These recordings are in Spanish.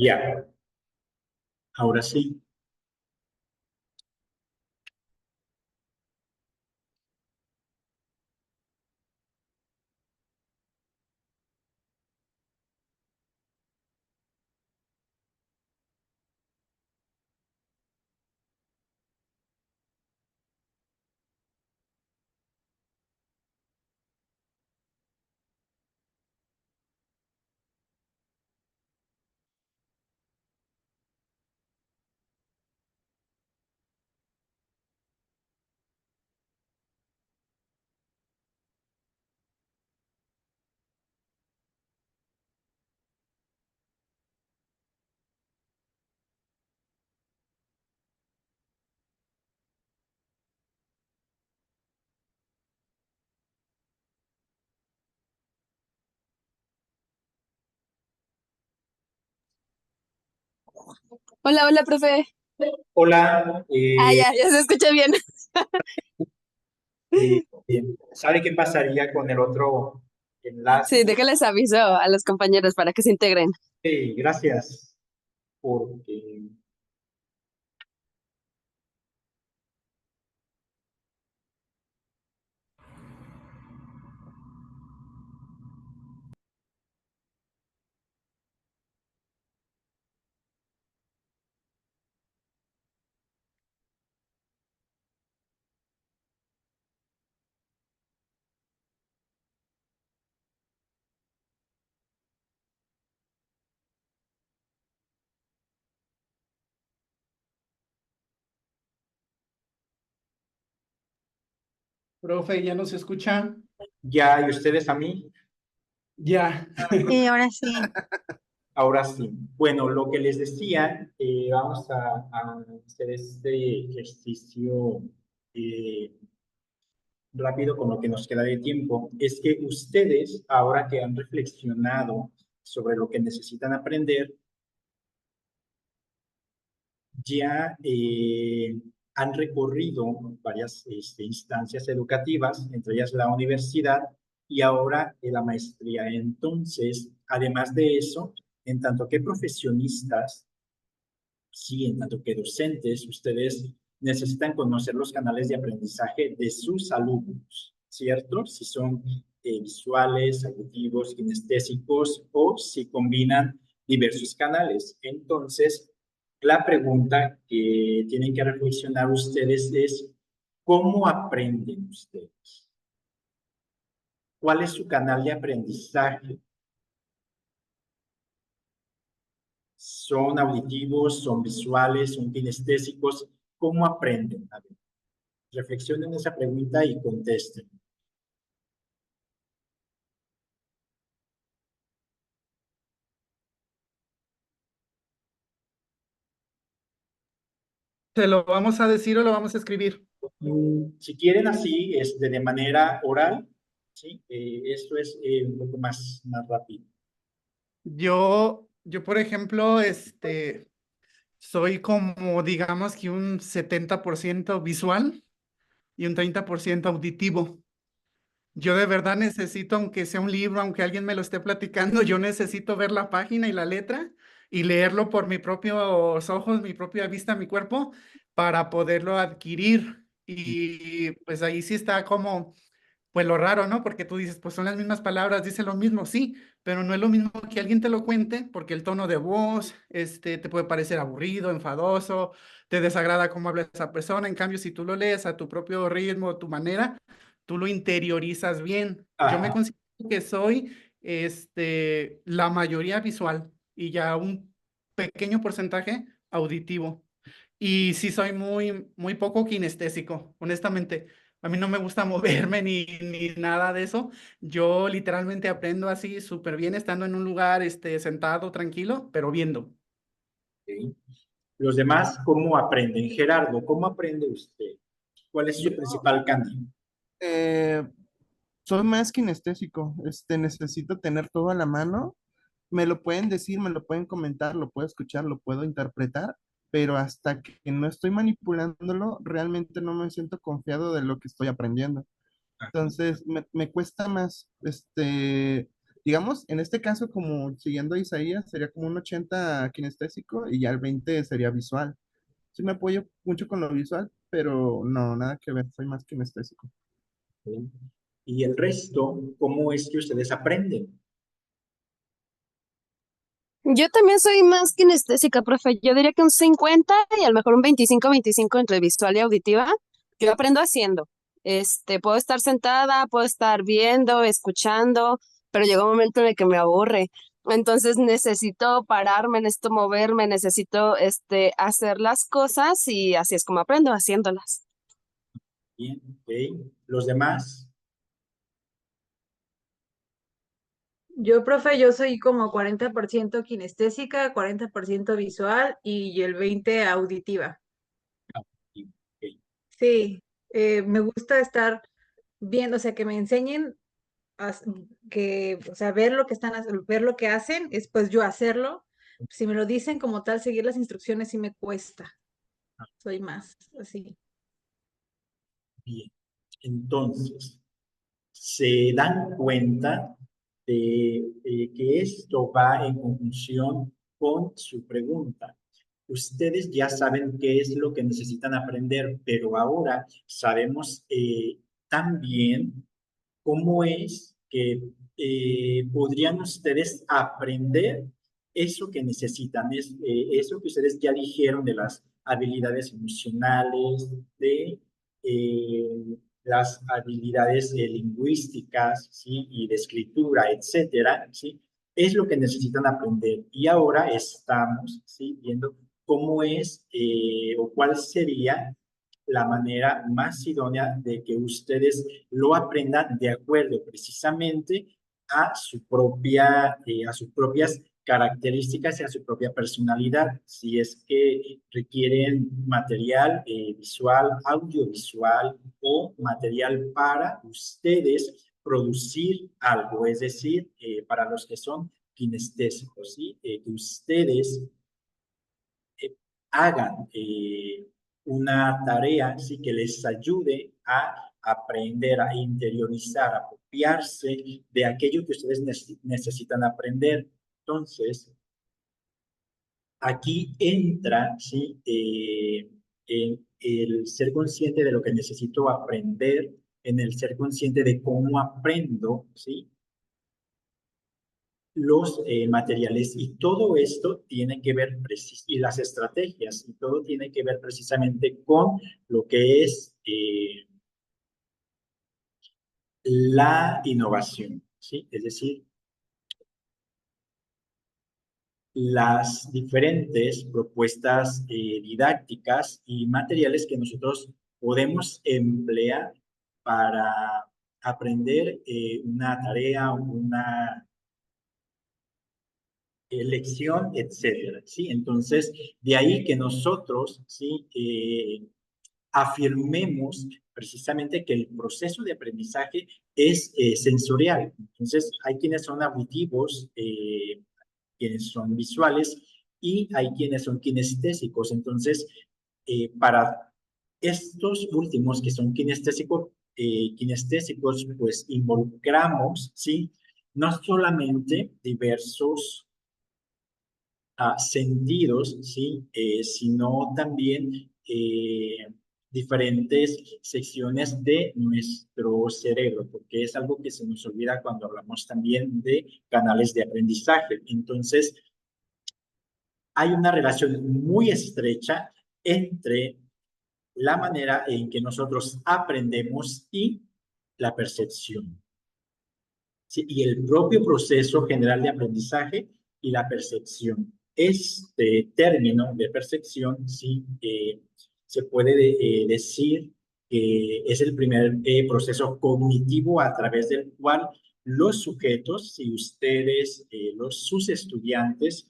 Ya, ahora sí. Hola, hola, profe. Hola, Ah, ya se escucha bien. ¿sabe qué pasaría con el otro Sí, enlace? déjales aviso a los compañeros para que se integren. Gracias, porque, Profe, ¿ya nos escucha? ya, y ustedes a mí, Ya. Sí, ahora sí. ahora sí. Bueno, lo que les decía, vamos a hacer este ejercicio eh, rápido con lo que nos queda de tiempo. Es que ustedes, ahora que han reflexionado sobre lo que necesitan aprender, ya han recorrido varias instancias educativas, entre ellas la universidad y ahora la maestría. Entonces, además de eso, en tanto que profesionistas, sí, en tanto que docentes, ustedes necesitan conocer los canales de aprendizaje de sus alumnos, ¿cierto? Si son visuales, auditivos, kinestésicos o si combinan diversos canales. Entonces, la pregunta que tienen que reflexionar ustedes es, ¿cómo aprenden ustedes? ¿Cuál es su canal de aprendizaje? ¿Son auditivos, son visuales, son kinestésicos? ¿Cómo aprenden? A ver, reflexionen esa pregunta y contesten. ¿Se lo vamos a decir o lo vamos a escribir? Si quieren así, de manera oral, ¿sí? Esto es un poco más rápido. Yo, por ejemplo, soy como, digamos que un 70% visual y un 30% auditivo. Yo de verdad necesito, aunque sea un libro, aunque alguien me lo esté platicando, yo necesito ver la página y la letra y leerlo por mis propios ojos, mi propia vista, mi cuerpo, para poderlo adquirir. Y pues ahí sí está como pues lo raro, ¿no? Porque tú dices, pues son las mismas palabras, dice lo mismo, sí, pero no es lo mismo que alguien te lo cuente, porque el tono de voz, te puede parecer aburrido, enfadoso, te desagrada cómo habla esa persona. En cambio, si tú lo lees a tu propio ritmo, tu manera, tú lo interiorizas bien. Yo me Ajá. considero que soy, la mayoría visual y ya un pequeño porcentaje auditivo. Y sí soy muy poco kinestésico, honestamente. A mí no me gusta moverme ni nada de eso. Yo literalmente aprendo así súper bien estando en un lugar sentado, tranquilo, pero viendo. Ok. Los demás, ¿cómo aprenden? Gerardo, ¿cómo aprende usted? ¿Cuál es su Yo principal canal? eh, soy más kinestésico, necesito tener todo a la mano. Me lo pueden decir, me lo pueden comentar, lo puedo escuchar, lo puedo interpretar, pero hasta que no estoy manipulándolo, realmente no me siento confiado de lo que estoy aprendiendo. Ajá. Entonces, me cuesta más, Digamos, en este caso, como siguiendo a Isaías, sería como un 80 kinestésico y ya el 20 sería visual. Sí me apoyo mucho con lo visual, pero no, nada que ver, soy más kinestésico. ¿Sí? Y el resto, ¿cómo es que ustedes aprenden? Yo también soy más kinestésica, profe. Yo diría que un 50 y a lo mejor un 25-25 entre visual y auditiva. Yo aprendo haciendo. Puedo estar sentada, puedo estar viendo, escuchando, pero llega un momento en el que me aburre. Entonces necesito pararme, necesito moverme, necesito, hacer las cosas y así es como aprendo, haciéndolas. Bien, ok. ¿Los demás? Yo, profe, yo soy como 40% kinestésica, 40% visual y el 20 auditiva. Sí, ok. Sí, me gusta estar viendo, o sea, que me enseñen as- o sea, ver lo que ver lo que hacen, es pues yo hacerlo. Si me lo dicen como tal, seguir las instrucciones sí me cuesta. Soy más así. Bien. Entonces, se dan cuenta de que esto va en conjunción con su pregunta. Ustedes ya saben qué es lo que necesitan aprender, pero ahora sabemos también cómo es que podrían ustedes aprender eso que necesitan, eso que ustedes ya dijeron de las habilidades emocionales, de las habilidades lingüísticas, ¿sí? Y de escritura, etcétera, ¿sí? Es lo que necesitan aprender. Y ahora estamos, ¿sí? Viendo cómo es o cuál sería la manera más idónea de que ustedes lo aprendan de acuerdo precisamente a a sus propias características y a su propia personalidad. Si es que requieren material visual, audiovisual o material para ustedes producir algo, es decir, para los que son kinestésicos, ¿sí? Que ustedes hagan una tarea ¿sí? Que les ayude a aprender, a interiorizar, a apropiarse de aquello que ustedes necesitan aprender. Entonces, aquí entra ¿sí? En el ser consciente de lo que necesito aprender, en el ser consciente de cómo aprendo, ¿sí? Los materiales y todo esto tiene que ver, y las estrategias, y todo tiene que ver precisamente con lo que es la innovación, ¿sí? Es decir, las diferentes propuestas didácticas y materiales que nosotros podemos emplear para aprender una tarea, una elección, etcétera, ¿sí? Entonces, de ahí que nosotros, ¿sí? Afirmemos precisamente que el proceso de aprendizaje es sensorial. Entonces, hay quienes son auditivos, quienes son visuales y hay quienes son kinestésicos. Entonces, para estos últimos que son kinestésicos, pues involucramos, ¿sí? No solamente diversos sentidos, ¿sí? Sino también diferentes secciones de nuestro cerebro, porque es algo que se nos olvida cuando hablamos también de canales de aprendizaje. Entonces, hay una relación muy estrecha entre la manera en que nosotros aprendemos y la percepción. ¿Sí? Y el propio proceso general de aprendizaje y la percepción. Este término de percepción, sí, se puede decir que es el primer proceso cognitivo a través del cual los sujetos, si ustedes, sus estudiantes,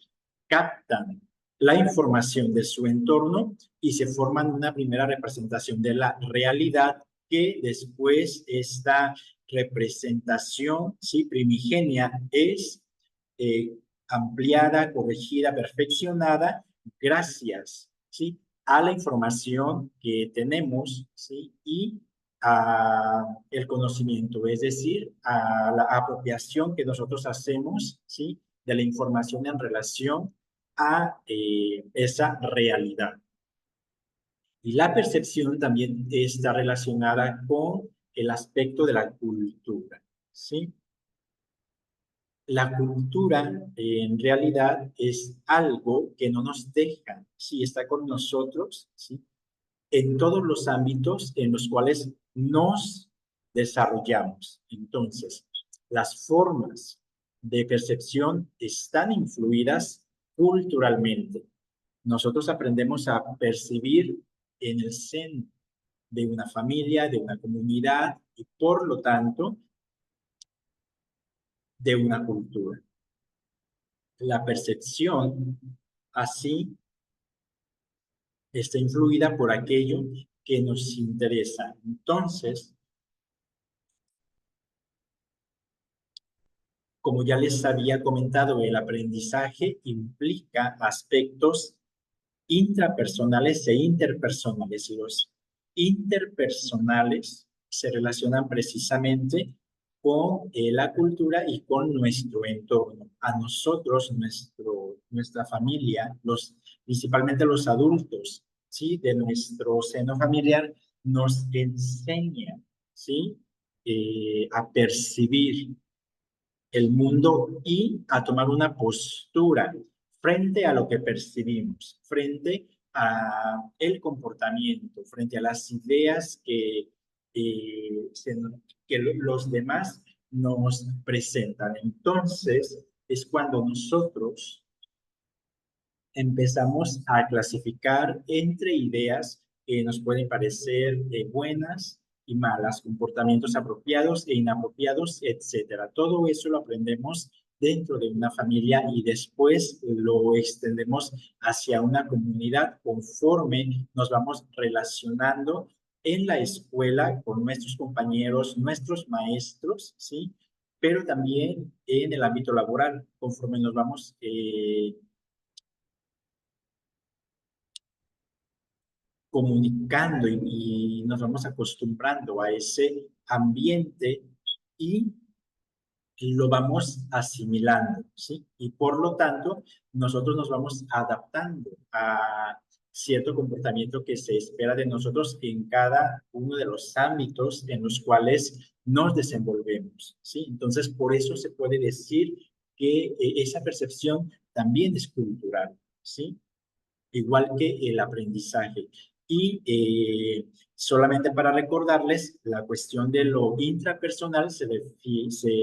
captan la información de su entorno y se forman una primera representación de la realidad que después está representación, ¿sí? Primigenia es eh, ampliada, corregida, perfeccionada gracias, ¿sí? A la información que tenemos, ¿sí? Y a el conocimiento, es decir, a la apropiación que nosotros hacemos, ¿sí?, de la información en relación a esa realidad. Y la percepción también está relacionada con el aspecto de la cultura, ¿sí? La cultura en realidad es algo que no nos deja, ¿sí? Está con nosotros, ¿sí?, en todos los ámbitos en los cuales nos desarrollamos. Entonces, las formas de percepción están influidas culturalmente. Nosotros aprendemos a percibir en el seno de una familia, de una comunidad y por lo tanto de una cultura. La percepción así está influida por aquello que nos interesa. Entonces, como ya les había comentado, el aprendizaje implica aspectos intrapersonales e interpersonales. Y los interpersonales se relacionan precisamente con la cultura y con nuestro entorno. A nosotros, nuestra familia, principalmente los adultos, ¿sí?, de nuestro seno familiar, nos enseña, ¿sí?, a percibir el mundo y a tomar una postura frente a lo que percibimos, frente a el comportamiento, frente a las ideas que los demás nos presentan. Entonces, es cuando nosotros empezamos a clasificar entre ideas que nos pueden parecer buenas y malas, comportamientos apropiados e inapropiados, etcétera. Todo eso lo aprendemos dentro de una familia y después lo extendemos hacia una comunidad conforme nos vamos relacionando en la escuela con nuestros compañeros, nuestros maestros, ¿sí? Pero también en el ámbito laboral, conforme nos vamos comunicando y nos vamos acostumbrando a ese ambiente y lo vamos asimilando, ¿sí? Y por lo tanto, nosotros nos vamos adaptando a cierto comportamiento que se espera de nosotros en cada uno de los ámbitos en los cuales nos desenvolvemos, ¿sí? Entonces, por eso se puede decir que esa percepción también es cultural, ¿sí? Igual que el aprendizaje. Y solamente para recordarles, la cuestión de lo intrapersonal se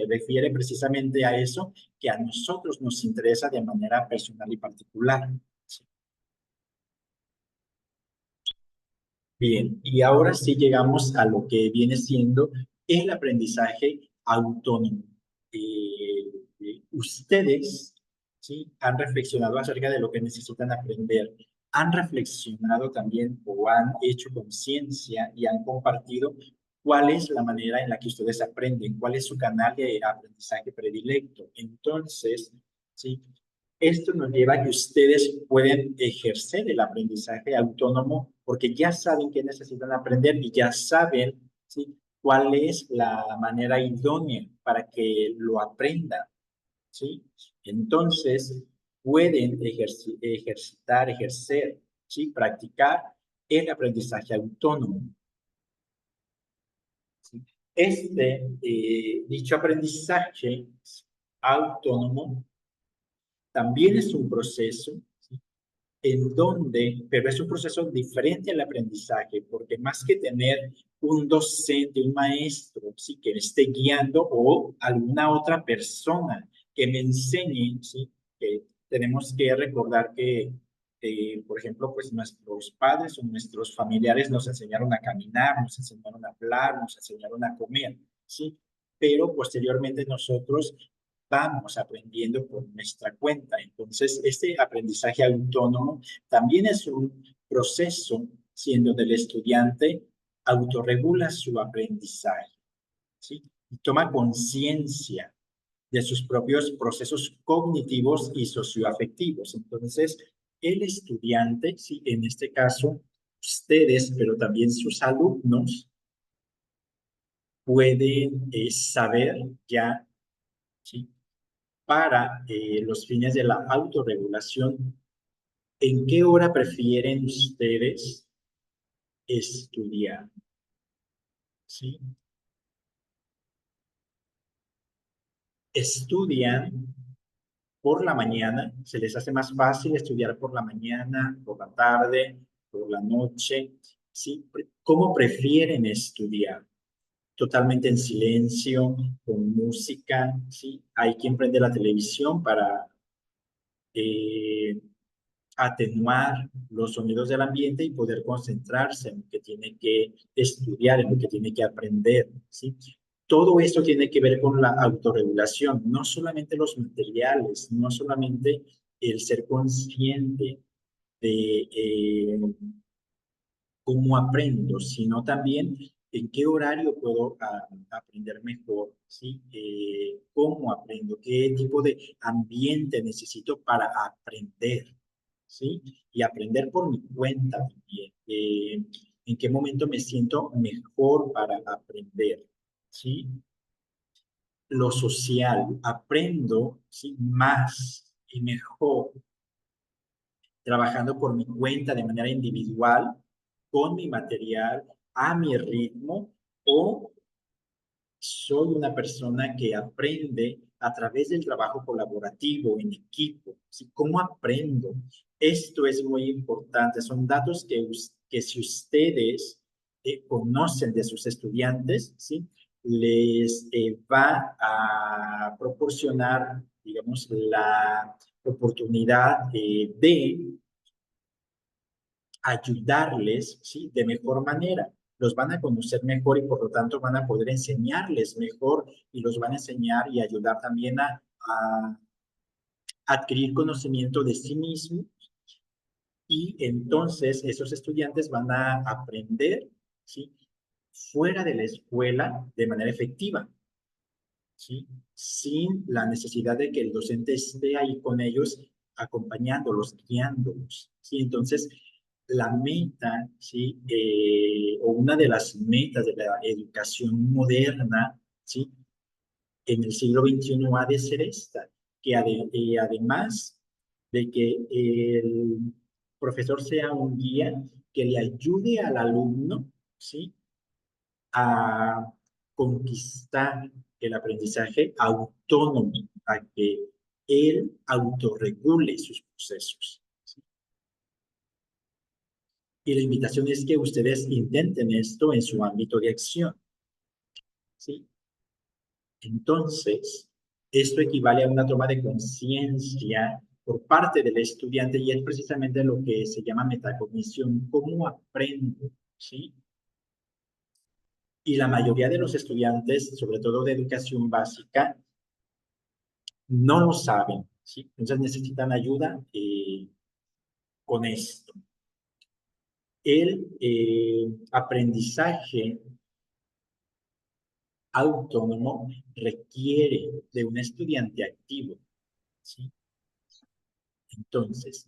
refiere precisamente a eso que a nosotros nos interesa de manera personal y particular. Bien, y ahora sí llegamos a lo que viene siendo el aprendizaje autónomo. Ustedes, ¿sí?, han reflexionado acerca de lo que necesitan aprender. Han reflexionado también o han hecho conciencia y han compartido cuál es la manera en la que ustedes aprenden, cuál es su canal de aprendizaje predilecto. Entonces, ¿sí?, esto nos lleva a que ustedes pueden ejercer el aprendizaje autónomo porque ya saben qué necesitan aprender y ya saben, ¿sí?, cuál es la manera idónea para que lo aprendan, ¿sí? Entonces, pueden ejercer, ¿sí?, practicar el aprendizaje autónomo, ¿sí? Dicho aprendizaje autónomo también es un proceso, ¿sí?, en donde, pero es un proceso diferente al aprendizaje, porque más que tener un docente, un maestro, ¿sí?, que me esté guiando o alguna otra persona que me enseñe, ¿sí?, que tenemos que recordar que, por ejemplo, pues nuestros padres o nuestros familiares nos enseñaron a caminar, nos enseñaron a hablar, nos enseñaron a comer, ¿sí? Pero posteriormente nosotros vamos aprendiendo por nuestra cuenta. Entonces, este aprendizaje autónomo también es un proceso, siendo del estudiante autorregula su aprendizaje, ¿sí?, y toma conciencia de sus propios procesos cognitivos y socioafectivos. Entonces, el estudiante, ¿sí?, en este caso, ustedes, pero también sus alumnos, pueden saber ya, ¿sí? Para los fines de la autorregulación, ¿en qué hora prefieren ustedes estudiar? ¿Sí? Estudian por la mañana, se les hace más fácil estudiar por la mañana, por la tarde, por la noche, ¿sí? ¿Cómo prefieren estudiar? Totalmente en silencio, con música, ¿sí? Hay quien prende la televisión para eh, atenuar los sonidos del ambiente y poder concentrarse en lo que tiene que estudiar, en lo que tiene que aprender, ¿sí? Todo esto tiene que ver con la autorregulación, no solamente los materiales, no solamente el ser consciente de cómo aprendo, sino también en qué horario puedo aprender mejor, ¿sí? Cómo aprendo, qué tipo de ambiente necesito para aprender, ¿sí? Y aprender por mi cuenta también. En qué momento me siento mejor para aprender, ¿sí? Lo social, aprendo, ¿sí? Más y mejor trabajando por mi cuenta de manera individual, con mi material, a mi ritmo, o soy una persona que aprende a través del trabajo colaborativo, en equipo. ¿Sí? ¿Cómo aprendo? Esto es muy importante. Son datos que si ustedes conocen de sus estudiantes, ¿sí? Les va a proporcionar, digamos, la oportunidad de ayudarles, ¿sí? De mejor manera. Los van a conocer mejor y por lo tanto van a poder enseñarles mejor y los van a enseñar y ayudar también a adquirir conocimiento de sí mismos y entonces esos estudiantes van a aprender, ¿sí? Fuera de la escuela de manera efectiva, ¿sí? Sin la necesidad de que el docente esté ahí con ellos, acompañándolos, guiándolos, ¿sí? Entonces, la meta, ¿sí? O una de las metas de la educación moderna, ¿sí? En el siglo XXI ha de ser esta, que además de que el profesor sea un guía que le ayude al alumno, ¿sí? A conquistar el aprendizaje autónomo, a que él autorregule sus procesos. ¿Sí? Y la invitación es que ustedes intenten esto en su ámbito de acción. ¿Sí? Entonces, esto equivale a una toma de conciencia por parte del estudiante y es precisamente lo que se llama metacognición. ¿Cómo aprendo? ¿Sí? Y la mayoría de los estudiantes, sobre todo de educación básica, no lo saben, ¿sí? Entonces necesitan ayuda con esto. El aprendizaje autónomo requiere de un estudiante activo, ¿sí? Entonces,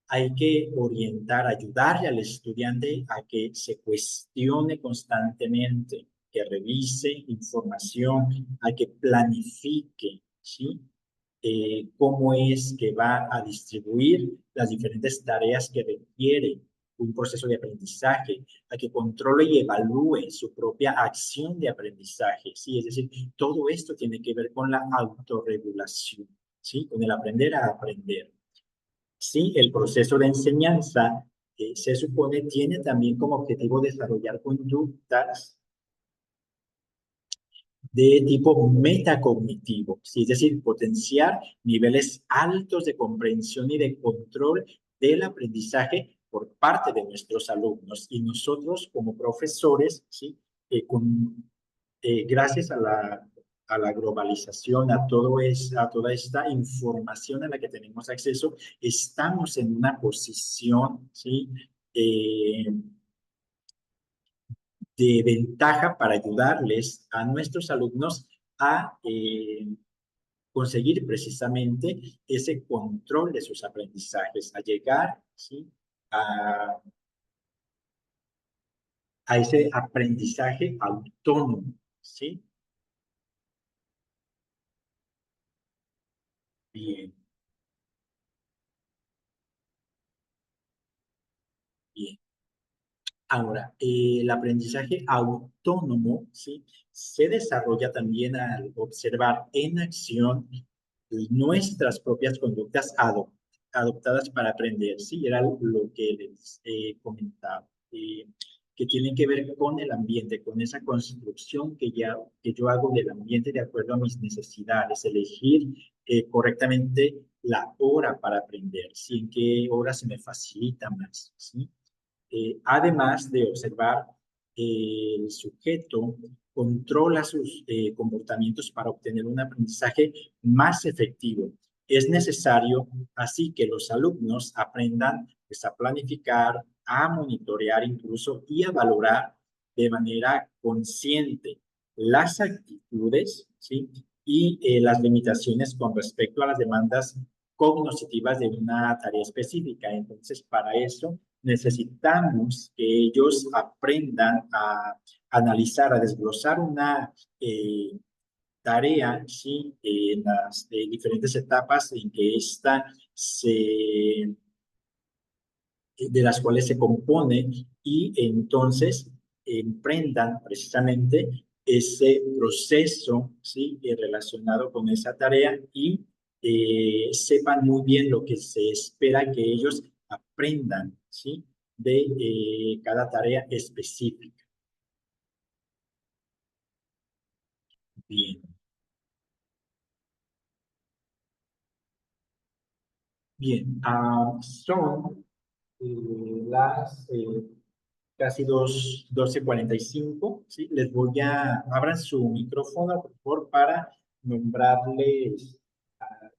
hay que orientar, ayudarle al estudiante a que se cuestione constantemente, que revise información, a que planifique, ¿sí? Cómo es que va a distribuir las diferentes tareas que requiere un proceso de aprendizaje, a que controle y evalúe su propia acción de aprendizaje, ¿sí? Es decir, todo esto tiene que ver con la autorregulación, ¿sí? Con el aprender a aprender. Sí, el proceso de enseñanza se supone tiene también como objetivo desarrollar conductas de tipo metacognitivo, ¿sí? Es decir, potenciar niveles altos de comprensión y de control del aprendizaje por parte de nuestros alumnos. Y nosotros como profesores, ¿sí? Gracias a la globalización, a toda esta información a la que tenemos acceso, estamos en una posición, ¿sí? De ventaja para ayudarles a nuestros alumnos a conseguir precisamente ese control de sus aprendizajes, a llegar, ¿sí? a ese aprendizaje autónomo, ¿sí? Bien, bien. Ahora, el aprendizaje autónomo, ¿sí? Se desarrolla también al observar en acción nuestras propias conductas adoptadas para aprender, ¿sí? Era lo que les comentaba, que tienen que ver con el ambiente, con esa construcción que yo hago del ambiente de acuerdo a mis necesidades, elegir correctamente la hora para aprender, ¿sí? En qué hora se me facilita más, ¿sí? Además de observar, el sujeto controla sus comportamientos para obtener un aprendizaje más efectivo. Es necesario así que los alumnos aprendan pues, a planificar, a monitorear incluso y a valorar de manera consciente las actitudes, ¿sí? Y las limitaciones con respecto a las demandas cognitivas de una tarea específica. Entonces, para eso necesitamos que ellos aprendan a analizar, a desglosar una tarea, ¿sí? En las diferentes etapas en que esta de las cuales se compone y entonces emprendan precisamente ese proceso, ¿sí? Relacionado con esa tarea y sepan muy bien lo que se espera que ellos aprendan, ¿sí? De cada tarea específica. Bien. Bien, son las casi 12:45, ¿sí? Les voy abran su micrófono, por favor, para nombrarles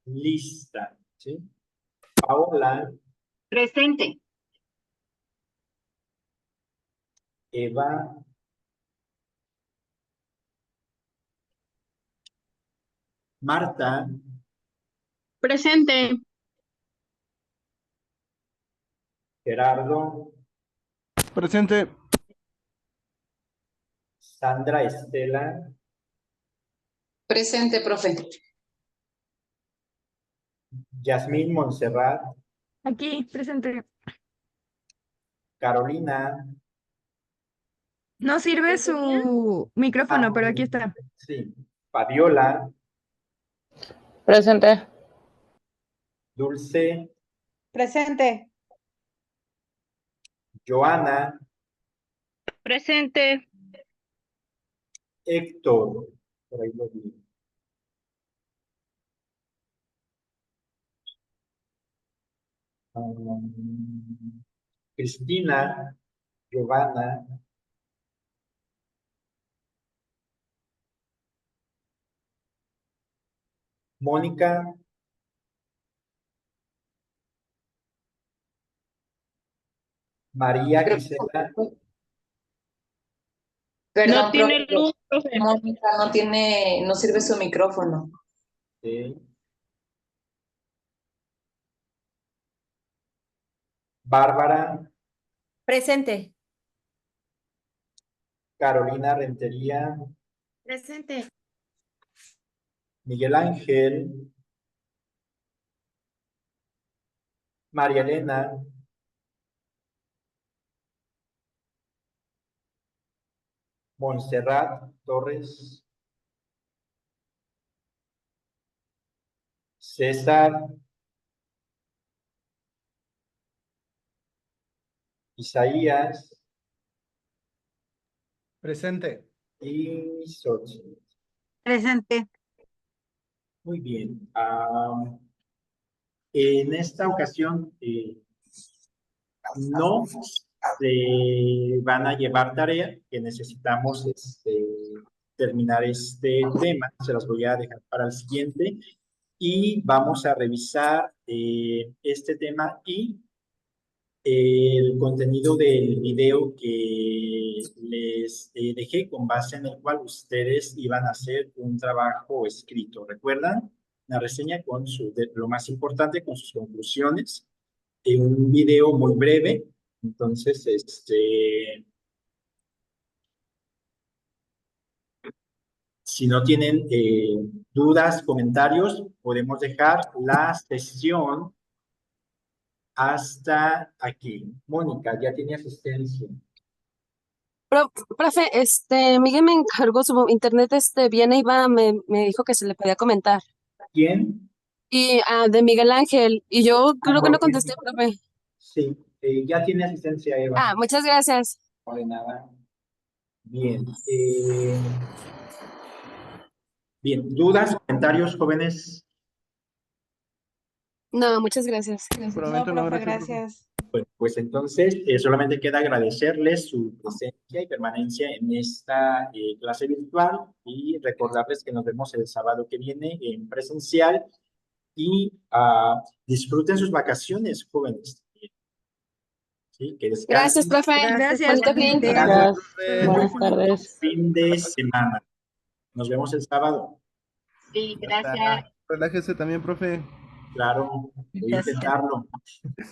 lista, ¿sí? Paola, Presente. Eva, Marta, Presente. Gerardo, Presente. Sandra Estela, Presente, profe. Yasmín Montserrat, Aquí, presente. Carolina, No sirve su micrófono, pero aquí está. sí, Fabiola, Presente. Dulce, Presente. Joana, Presente. Héctor, por ahí lo vi. Cristina, Giovanna, Mónica, María Gisela, No Perdón, tiene profe, luz, profe. Mónica no sirve su micrófono. Bárbara, Presente. Carolina Rentería, Presente. Miguel Ángel, María Elena, Montserrat Torres, César, Isaías Presente. y Xochitl. Presente. Muy bien. En esta ocasión no se van a llevar tarea, que necesitamos terminar este tema. Se las voy a dejar para el siguiente. Y vamos a revisar este tema y el contenido del video que les dejé con base en el cual ustedes iban a hacer un trabajo escrito. ¿Recuerdan? Una reseña con lo más importante, con sus conclusiones, en un video muy breve. Entonces, Si no tienen dudas, comentarios, podemos dejar la sesión hasta aquí. Mónica, ya tiene asistencia. Profe, Miguel me encargó su internet, viene y va, me dijo que se le podía comentar. ¿Quién? Y de Miguel Ángel, y yo creo que no ok. contesté, profe. Sí, ya tiene asistencia, Eva. Muchas gracias. No de nada. Bien. Bien, ¿dudas, comentarios, jóvenes? No, muchas gracias. Por el No, momento no, profe, gracias, profe. gracias. Bueno, pues entonces solamente queda agradecerles su presencia y permanencia en esta clase virtual y recordarles que nos vemos el sábado que viene en presencial y disfruten sus vacaciones, jóvenes. ¿Sí? Que Gracias, descansen. profe. Gracias, Bonito fin. igualmente. Gracias, Gracias. profe. Buenas tardes. Fin de semana. Nos vemos el sábado. Sí, Ya está. gracias. Relájese también, profe. Claro, voy a Gracias. intentarlo.